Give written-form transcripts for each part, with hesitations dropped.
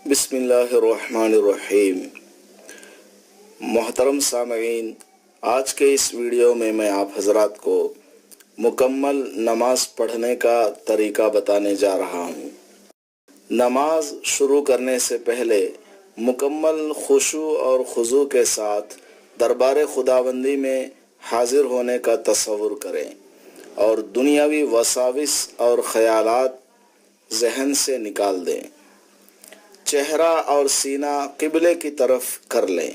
بسم اللہ الرحمن الرحیم۔ محترم سامعین، آج کے اس ویڈیو میں آپ حضرات کو مکمل نماز پڑھنے کا طریقہ بتانے جا رہا ہوں۔ نماز شروع کرنے سے پہلے مکمل خشوع اور خضوع کے ساتھ دربار خداوندی میں حاضر ہونے کا تصور کریں اور دنیاوی وساوس اور خیالات ذہن سے نکال دیں۔ چہرہ اور سینہ قبلے کی طرف کر لیں۔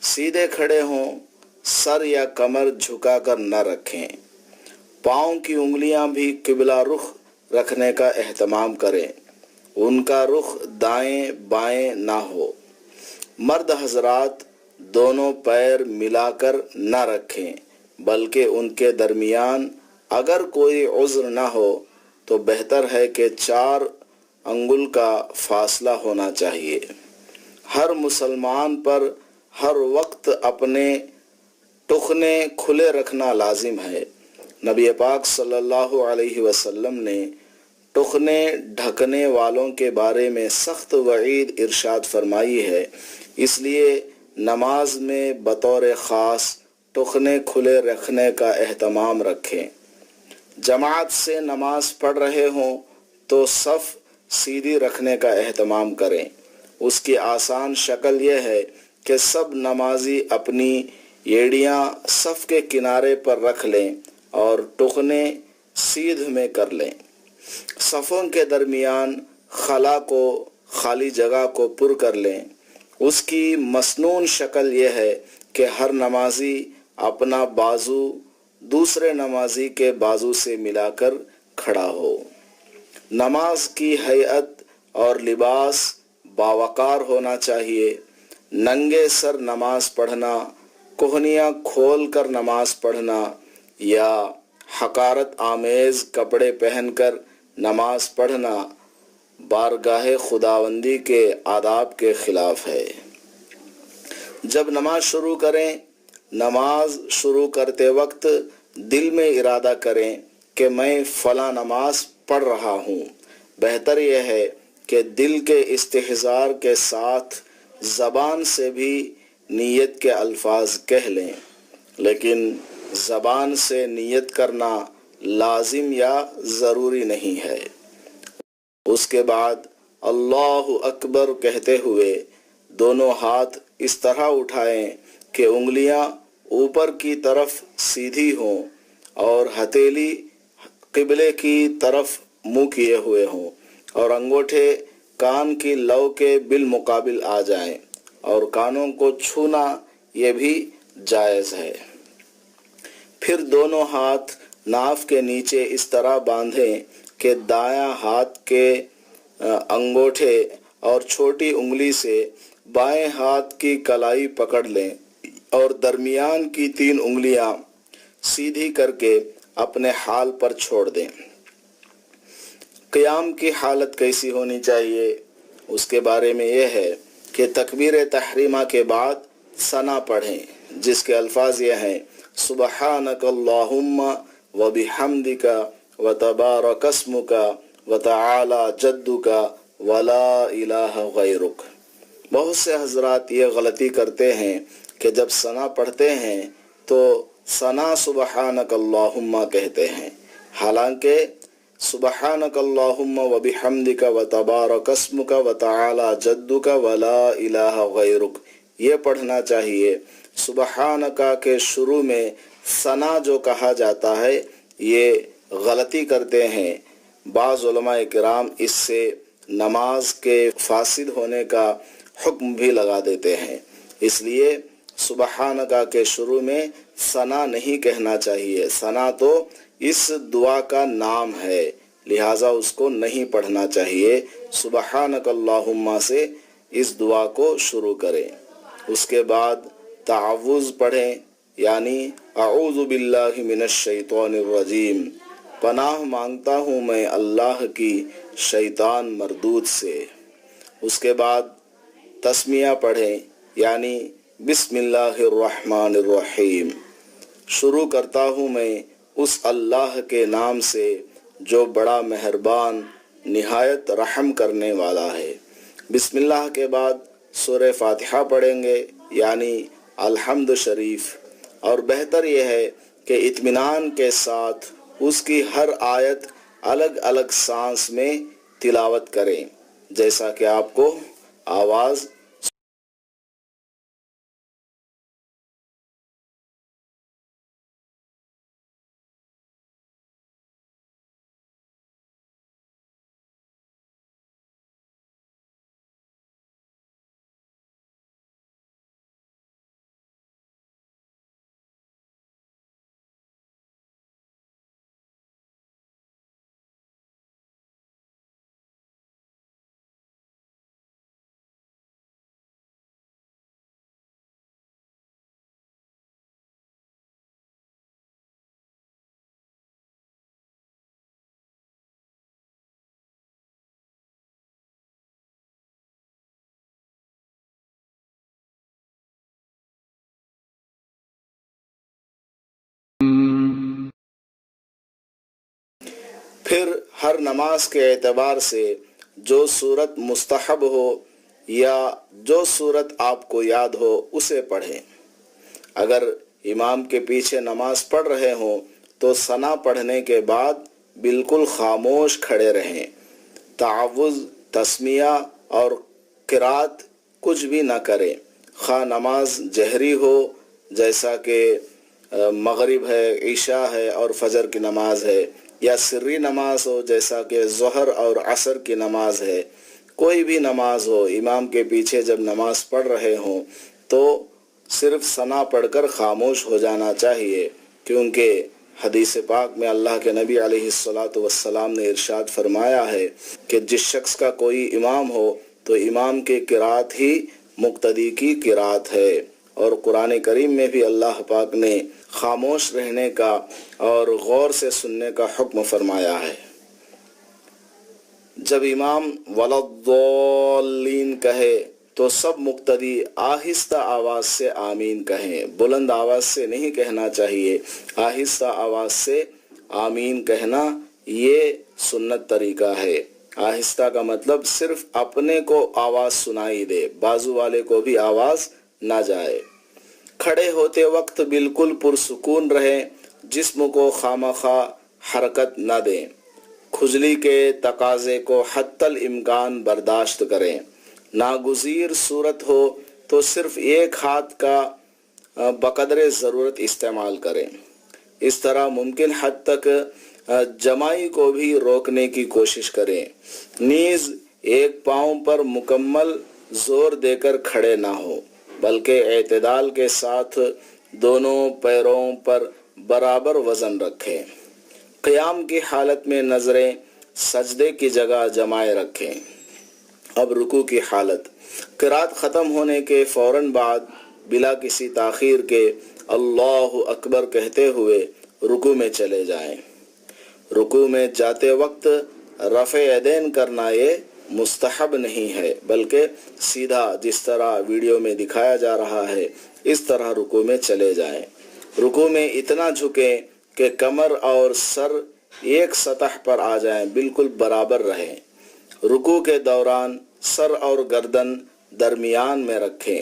سیدھے کھڑے ہوں، سر یا کمر جھکا کر نہ رکھیں۔ پاؤں کی انگلیاں بھی قبلہ رخ رکھنے کا اہتمام کریں، ان کا رخ دائیں بائیں نہ ہو۔ مرد حضرات دونوں پیر ملا کر نہ رکھیں، بلکہ ان کے درمیان اگر کوئی عذر نہ ہو تو بہتر ہے کہ 4 انگل کا فاصلہ ہونا چاہیے۔ ہر مسلمان پر ہر وقت اپنے ٹخنے کھلے رکھنا لازم ہے۔ نبی پاک صلی اللہ علیہ وسلم نے ٹخنے ڈھکنے والوں کے بارے میں سخت وعید ارشاد فرمائی ہے، اس لیے نماز میں بطور خاص ٹخنے کھلے رکھنے کا اہتمام رکھیں۔ جماعت سے نماز پڑھ رہے ہوں تو صف سیدھی رکھنے کا اہتمام کریں۔ اس کی آسان شکل یہ ہے کہ سب نمازی اپنی ایڑیاں صف کے کنارے پر رکھ لیں اور ٹخنے سیدھ میں کر لیں۔ صفوں کے درمیان خالی جگہ کو پر کر لیں۔ اس کی مسنون شکل یہ ہے کہ ہر نمازی اپنا بازو دوسرے نمازی کے بازو سے ملا کر کھڑا ہو۔ نماز کی ہیئت اور لباس باوقار ہونا چاہیے۔ ننگے سر نماز پڑھنا، کوہنیاں کھول کر نماز پڑھنا یا حقارت آمیز کپڑے پہن کر نماز پڑھنا بارگاہ خداوندی کے آداب کے خلاف ہے۔ جب نماز شروع کریں، نماز شروع کرتے وقت دل میں ارادہ کریں کہ میں فلاں نماز پڑھ رہا ہوں۔ بہتر یہ ہے کہ دل کے استحضار کے ساتھ زبان سے بھی نیت کے الفاظ کہہ لیں، لیکن زبان سے نیت کرنا لازم یا ضروری نہیں ہے۔ اس کے بعد اللہ اکبر کہتے ہوئے دونوں ہاتھ اس طرح اٹھائیں کہ انگلیاں اوپر کی طرف سیدھی ہوں اور ہتھیلی قبلے کی طرف منہ کیے ہوئے ہوں اور انگوٹھے کان کی لو کے بالمقابل آ جائیں، اور کانوں کو چھونا یہ بھی جائز ہے۔ پھر دونوں ہاتھ ناف کے نیچے اس طرح باندھیں کہ دایاں ہاتھ کے انگوٹھے اور چھوٹی انگلی سے بائیں ہاتھ کی کلائی پکڑ لیں اور درمیان کی 3 انگلیاں سیدھی کر کے اپنے حال پر چھوڑ دیں۔ قیام کی حالت کیسی ہونی چاہیے؟ اس کے بارے میں یہ ہے کہ تکبیر تحریمہ کے بعد ثنا پڑھیں، جس کے الفاظ یہ ہیں: سبحانک اللہم وبحمدک وتبارک اسمک وتعالی جدک ولا الہ غیرک۔ بہت سے حضرات یہ غلطی کرتے ہیں کہ جب ثنا پڑھتے ہیں تو ثنا سبحانک اللہم کہتے ہیں، حالانکہ سبحانک اللہم وبحمدک وتبارک اسمک وتعالی جدک ولا الہ غیرک یہ پڑھنا چاہیے۔ سبحانکا کے شروع میں ثنا جو کہا جاتا ہے یہ غلطی کرتے ہیں۔ بعض علماء کرام اس سے نماز کے فاسد ہونے کا حکم بھی لگا دیتے ہیں، اس لیے سبحانکا کے شروع میں ثنا نہیں کہنا چاہیے۔ ثنا تو اس دعا کا نام ہے، لہٰذا اس کو نہیں پڑھنا چاہیے۔ سبحانک اللہم سے اس دعا کو شروع کریں۔ اس کے بعد تعوذ پڑھیں، یعنی اعوذ باللہ من الشیطان الرجیم، پناہ مانگتا ہوں میں اللہ کی شیطان مردود سے۔ اس کے بعد تسمیہ پڑھیں، یعنی بسم اللہ الرحمن الرحیم، شروع کرتا ہوں میں اس اللہ کے نام سے جو بڑا مہربان نہایت رحم کرنے والا ہے۔ بسم اللہ کے بعد سورہ فاتحہ پڑھیں گے یعنی الحمد شریف، اور بہتر یہ ہے کہ اطمینان کے ساتھ اس کی ہر آیت الگ الگ سانس میں تلاوت کریں، جیسا کہ آپ کو آواز پھر ہر نماز کے اعتبار سے جو صورت مستحب ہو یا جو صورت آپ کو یاد ہو اسے پڑھیں۔ اگر امام کے پیچھے نماز پڑھ رہے ہوں تو ثنا پڑھنے کے بعد بالکل خاموش کھڑے رہیں، تعوذ، تسمیہ اور قرات کچھ بھی نہ کریں، خواہ نماز جہری ہو جیسا کہ مغرب ہے، عشاء ہے اور فجر کی نماز ہے، یا سری نماز ہو جیسا کہ ظہر اور عصر کی نماز ہے، کوئی بھی نماز ہو، امام کے پیچھے جب نماز پڑھ رہے ہوں تو صرف ثنا پڑھ کر خاموش ہو جانا چاہیے، کیونکہ حدیث پاک میں اللہ کے نبی علیہ السلام نے ارشاد فرمایا ہے کہ جس شخص کا کوئی امام ہو تو امام کی قرات ہی مقتدی کی قرات ہے، اور قرآن کریم میں بھی اللہ پاک نے خاموش رہنے کا اور غور سے سننے کا حکم فرمایا ہے۔ جب امام ولضالین کہے تو سب مقتدی آہستہ آواز سے آمین کہیں، بلند آواز سے نہیں کہنا چاہیے، آہستہ آواز سے آمین کہنا یہ سنت طریقہ ہے۔ آہستہ کا مطلب صرف اپنے کو آواز سنائی دے، بازو والے کو بھی آواز نہ جائے۔ کھڑے ہوتے وقت بالکل پرسکون رہیں، جسم کو خواہ حرکت نہ دیں، کھجلی کے تقاضے کو حتی الامکان برداشت کریں۔ ناگزیر صورت ہو تو صرف ایک ہاتھ کا بقدر ضرورت استعمال کریں۔ اس طرح ممکن حد تک جمائی کو بھی روکنے کی کوشش کریں، نیز ایک پاؤں پر مکمل زور دے کر کھڑے نہ ہو، بلکہ اعتدال کے ساتھ دونوں پیروں پر برابر وزن رکھیں۔ قیام کی حالت میں نظریں سجدے کی جگہ جمائے رکھیں۔ اب رکوع کی حالت، قرات ختم ہونے کے فوراً بعد بلا کسی تاخیر کے اللہ اکبر کہتے ہوئے رکوع میں چلے جائیں۔ رکوع میں جاتے وقت رفع یدین کرنا یہ مستحب نہیں ہے، بلکہ سیدھا جس طرح ویڈیو میں دکھایا جا رہا ہے اس طرح رکوع میں چلے جائیں۔ رکوع میں اتنا جھکیں کہ کمر اور سر ایک سطح پر آ جائیں، بالکل برابر رہیں۔ رکوع کے دوران سر اور گردن درمیان میں رکھیں،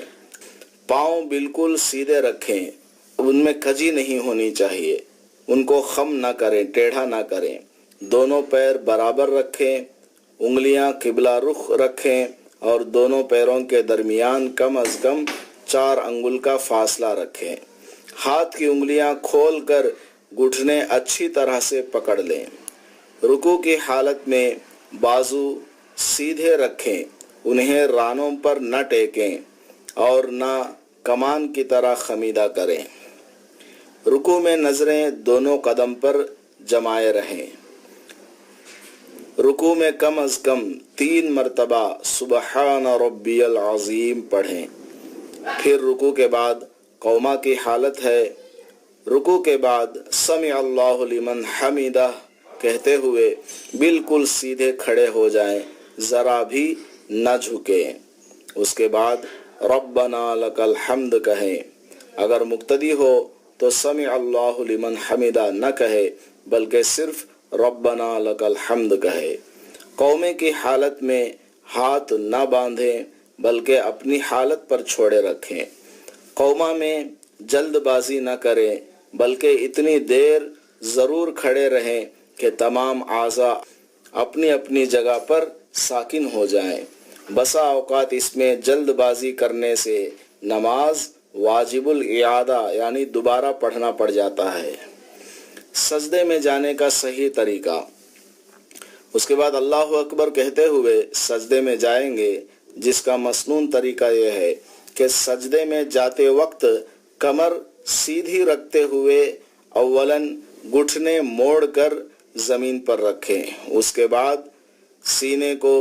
پاؤں بالکل سیدھے رکھیں، ان میں کجی نہیں ہونی چاہیے، ان کو خم نہ کریں، ٹیڑھا نہ کریں۔ دونوں پیر برابر رکھیں، انگلیاں قبلہ رخ رکھیں اور دونوں پیروں کے درمیان کم از کم 4 انگل کا فاصلہ رکھیں۔ ہاتھ کی انگلیاں کھول کر گھٹنے اچھی طرح سے پکڑ لیں۔ رکوع کی حالت میں بازو سیدھے رکھیں، انہیں رانوں پر نہ ٹیکیں اور نہ کمان کی طرح خمیدہ کریں۔ رکوع میں نظریں دونوں قدم پر جمائے رہیں۔ رکوع میں کم از کم 3 مرتبہ سبحان ربی العظیم پڑھیں۔ پھر رکوع کے بعد قوما کی حالت ہے۔ رکوع کے بعد سمع اللہ لمن حمدہ کہتے ہوئے بالکل سیدھے کھڑے ہو جائیں، ذرا بھی نہ جھکیں۔ اس کے بعد ربنا لک الحمد کہیں۔ اگر مقتدی ہو تو سمع اللہ لمن حمدہ نہ کہے بلکہ صرف ربنا لک الحمد کہے۔ قومے کی حالت میں ہاتھ نہ باندھیں بلکہ اپنی حالت پر چھوڑے رکھیں۔ قوما میں جلد بازی نہ کریں بلکہ اتنی دیر ضرور کھڑے رہیں کہ تمام اعضاء اپنی اپنی جگہ پر ساکن ہو جائیں۔ بسا اوقات اس میں جلد بازی کرنے سے نماز واجب الاعادہ یعنی دوبارہ پڑھنا پڑ جاتا ہے۔ سجدے میں جانے کا صحیح طریقہ۔ اس کے بعد اللہ اکبر کہتے ہوئے سجدے میں جائیں گے، جس کا مسنون طریقہ یہ ہے کہ سجدے میں جاتے وقت کمر سیدھی رکھتے ہوئے اولاً گھٹنے موڑ کر زمین پر رکھیں، اس کے بعد سینے کو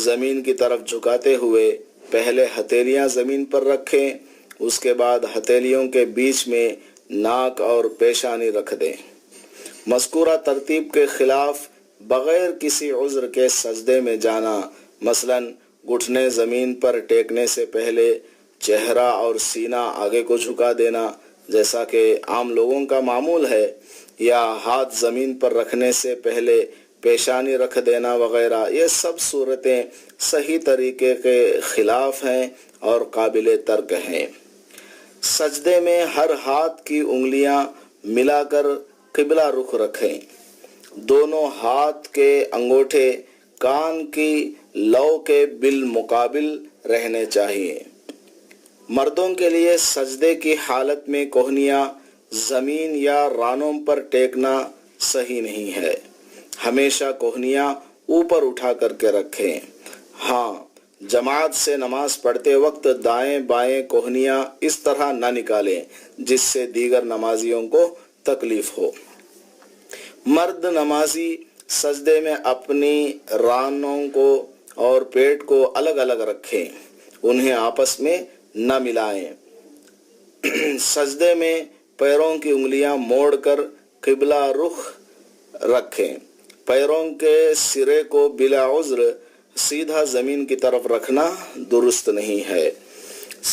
زمین کی طرف جھکاتے ہوئے پہلے ہتھیلیاں زمین پر رکھیں، اس کے بعد ہتھیلیوں کے بیچ میں ناک اور پیشانی رکھ دیں۔ مذکورہ ترتیب کے خلاف بغیر کسی عذر کے سجدے میں جانا، مثلاً گھٹنے زمین پر ٹیکنے سے پہلے چہرہ اور سینہ آگے کو جھکا دینا جیسا کہ عام لوگوں کا معمول ہے، یا ہاتھ زمین پر رکھنے سے پہلے پیشانی رکھ دینا وغیرہ، یہ سب صورتیں صحیح طریقے کے خلاف ہیں اور قابل ترک ہیں۔ سجدے میں ہر ہاتھ کی انگلیاں ملا کر قبلہ رخ رکھیں۔ دونوں ہاتھ کے انگوٹھے کان کی لو کے بالمقابل رہنے چاہیے۔ مردوں کے لیے سجدے کی حالت میں کوہنیاں زمین یا رانوں پر ٹیکنا صحیح نہیں ہے، ہمیشہ کوہنیاں اوپر اٹھا کر کے رکھیں۔ ہاں، جماعت سے نماز پڑھتے وقت دائیں بائیں کوہنیاں اس طرح نہ نکالیں جس سے دیگر نمازیوں کو تکلیف ہو۔ مرد نمازی سجدے میں اپنی رانوں کو اور پیٹ کو الگ الگ رکھیں، انہیں آپس میں نہ ملائیں۔ سجدے میں پیروں کی انگلیاں موڑ کر قبلہ رخ رکھیں۔ پیروں کے سرے کو بلا عذر سیدھا زمین کی طرف رکھنا درست نہیں ہے۔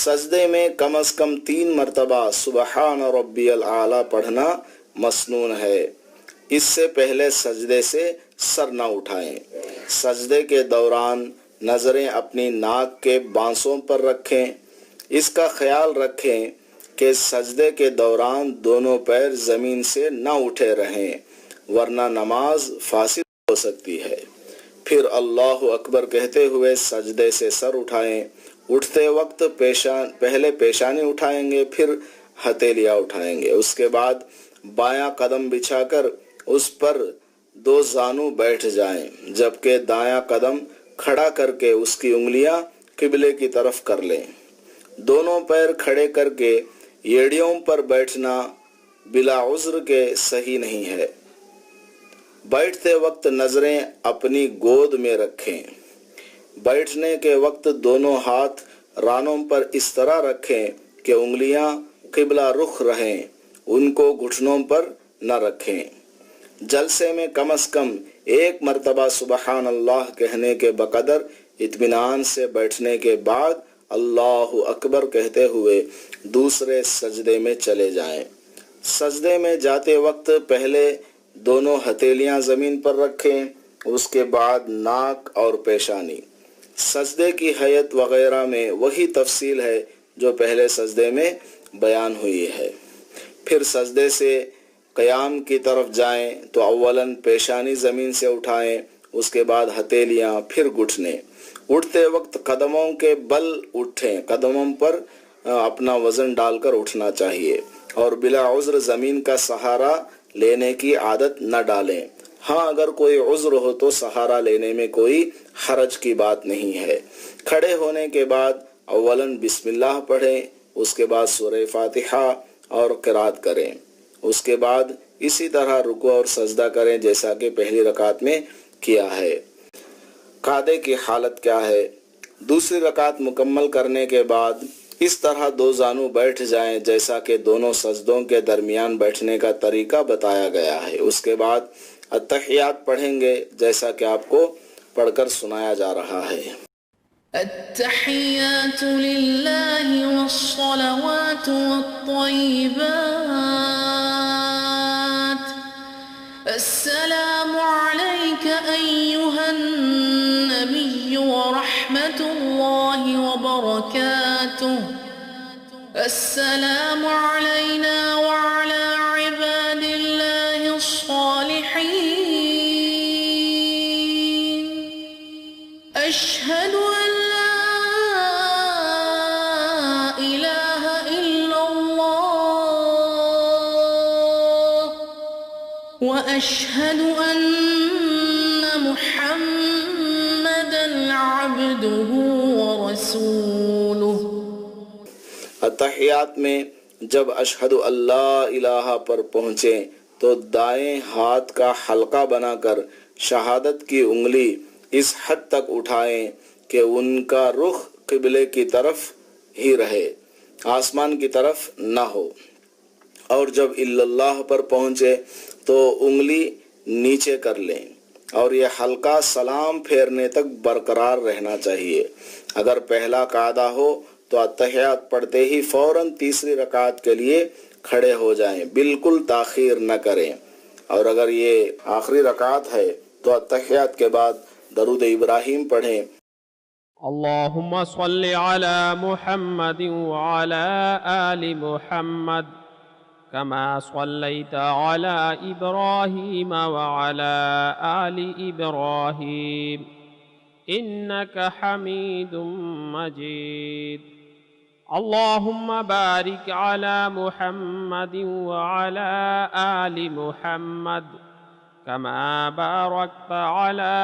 سجدے میں کم از کم 3 مرتبہ سبحان ربی الاعلی پڑھنا مسنون ہے۔ اس سے پہلے سجدے سے سر نہ اٹھائیں۔ سجدے کے دوران نظریں اپنی ناک کے بانسوں پر رکھیں۔ اس کا خیال رکھیں کہ سجدے کے دوران دونوں پیر زمین سے نہ اٹھے رہیں، ورنہ نماز فاسد ہو سکتی ہے۔ پھر اللہ اکبر کہتے ہوئے سجدے سے سر اٹھائیں۔ اٹھتے وقت پہلے پیشانی اٹھائیں گے، پھر ہتھیلیاں اٹھائیں گے۔ اس کے بعد بایاں قدم بچھا کر اس پر 2 زانو بیٹھ جائیں، جبکہ دایاں قدم کھڑا کر کے اس کی انگلیاں قبلے کی طرف کر لیں۔ دونوں پیر کھڑے کر کے ایڑیوں پر بیٹھنا بلا عذر کے صحیح نہیں ہے۔ بیٹھتے وقت نظریں اپنی گود میں رکھیں۔ بیٹھنے کے وقت دونوں ہاتھ رانوں پر اس طرح رکھیں کہ انگلیاں قبلہ رخ رہیں، ان کو گھٹنوں پر نہ رکھیں۔ جلسے میں کم از کم 1 مرتبہ سبحان اللہ کہنے کے بقدر اطمینان سے بیٹھنے کے بعد اللہ اکبر کہتے ہوئے دوسرے سجدے میں چلے جائیں۔ سجدے میں جاتے وقت پہلے دونوں ہتھیلیاں زمین پر رکھیں، اس کے بعد ناک اور پیشانی۔ سجدے کی حیت وغیرہ میں وہی تفصیل ہے جو پہلے سجدے میں بیان ہوئی ہے۔ پھر سجدے سے قیام کی طرف جائیں تو اولاً پیشانی زمین سے اٹھائیں، اس کے بعد ہتھیلیاں، پھر گھٹنے۔ اٹھتے وقت قدموں کے بل اٹھیں، قدموں پر اپنا وزن ڈال کر اٹھنا چاہیے، اور بلا عذر زمین کا سہارا لینے کی عادت نہ ڈالیں۔ ہاں، اگر کوئی عذر ہو تو سہارا لینے میں کوئی حرج کی بات نہیں ہے۔ کھڑے ہونے کے بعد اولاً بسم اللہ پڑھیں، اس کے بعد سورہ فاتحہ اور قرات کریں۔ اس کے بعد اسی طرح رکوع اور سجدہ کریں جیسا کہ پہلی رکعت میں کیا ہے۔ قعدے کی حالت کیا ہے؟ دوسری رکعت مکمل کرنے کے بعد اس طرح 2 زانو بیٹھ جائیں جیسا کہ دونوں سجدوں کے درمیان بیٹھنے کا طریقہ بتایا گیا ہے۔ اس کے بعد التحیات پڑھیں گے جیسا کہ آپ کو پڑھ کر سنایا جا رہا ہے۔ التحيات لله والصلوات والطيبات السلام عليك أيها النبي ورحمة السلام علينا وعلى عباد الله الصالحين أشهد أن لا إله إلا الله وأشهد أن محمدا عبده ورسوله۔ اتحیات میں جب اشہد اللہ الہ پر پہنچیں تو دائیں ہاتھ کا حلقہ بنا کر شہادت کی انگلی اس حد تک اٹھائیں کہ ان کا رخ قبلے کی طرف ہی رہے، آسمان کی طرف نہ ہو، اور جب اللہ پر پہنچے تو انگلی نیچے کر لیں، اور یہ حلقہ سلام پھیرنے تک برقرار رہنا چاہیے۔ اگر پہلا قاعدہ ہو تو اتحیات پڑھتے ہی فوراً تیسری رکعت کے لیے کھڑے ہو جائیں، بالکل تاخیر نہ کریں، اور اگر یہ آخری رکعت ہے تو اتحیات کے بعد درود ابراہیم پڑھیں۔ اللہم صل علی محمد وعلی آل محمد کما صلیت علی ابراہیم وعلی آل ابراہیم انک حمید مجید۔ اللہم بارک علی محمد وعلی آل محمد كما باركت على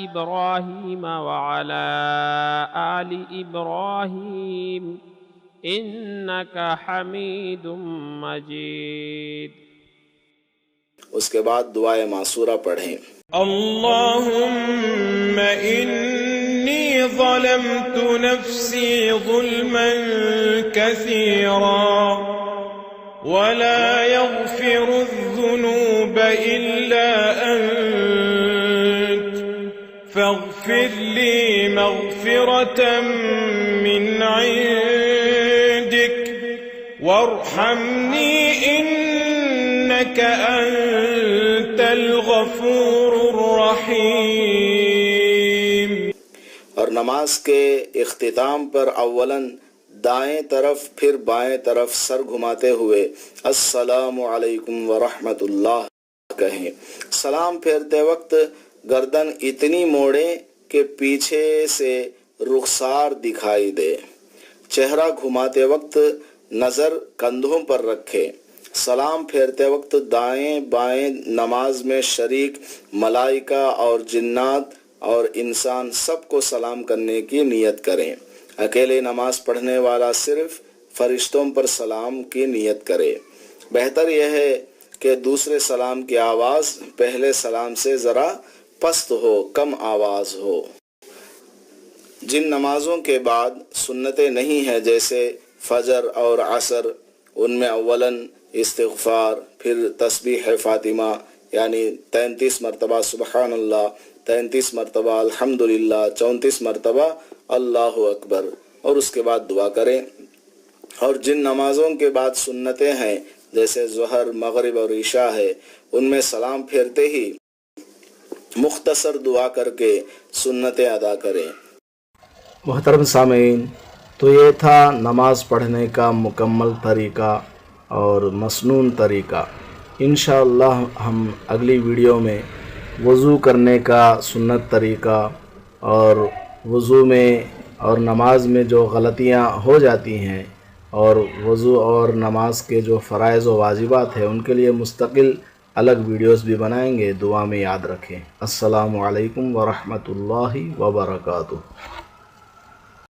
إبراهيم وعلى آل إبراهيم إنك حميد مجيد۔ اس کے بعد دعائے معصورہ پڑھیں۔ اللهم إني ظلمت نفسي ظلما كثيرا ولا يغفر الذنوب إلا أنت فاغفر لي مغفرة من عندك وارحمني إنك أنت الغفور الرحيم۔ اور نماز کے اختتام پر اولاً دائیں طرف پھر بائیں طرف سر گھماتے ہوئے السلام علیکم ورحمۃ اللہ کہیں۔ سلام پھیرتے وقت گردن اتنی موڑیں کہ پیچھے سے رخسار دکھائی دے۔ چہرہ گھماتے وقت نظر کندھوں پر رکھے۔ سلام پھیرتے وقت دائیں بائیں نماز میں شریک ملائکہ اور جنات اور انسان سب کو سلام کرنے کی نیت کریں۔ اکیلے نماز پڑھنے والا صرف فرشتوں پر سلام کی نیت کرے۔ بہتر یہ ہے کہ دوسرے سلام کی آواز پہلے سلام سے ذرا پست ہو، کم آواز ہو۔ جن نمازوں کے بعد سنتیں نہیں ہیں جیسے فجر اور عصر، ان میں اولاً استغفار، پھر تسبیح فاطمہ یعنی 33 مرتبہ سبحان اللہ، 33 مرتبہ الحمدللہ، 34 مرتبہ اللہ اکبر، اور اس کے بعد دعا کریں۔ اور جن نمازوں کے بعد سنتیں ہیں جیسے ظہر، مغرب اور عشاء ہے، ان میں سلام پھیرتے ہی مختصر دعا کر کے سنتیں ادا کریں۔ محترم سامعین، تو یہ تھا نماز پڑھنے کا مکمل طریقہ اور مسنون طریقہ۔ انشاءاللہ ہم اگلی ویڈیو میں وضو کرنے کا سنت طریقہ اور وضو میں اور نماز میں جو غلطیاں ہو جاتی ہیں اور وضو اور نماز کے جو فرائض و واجبات ہیں ان کے لیے مستقل الگ ویڈیوز بھی بنائیں گے۔ دعا میں یاد رکھیں۔ السلام علیکم ورحمۃ اللہ وبرکاتہ۔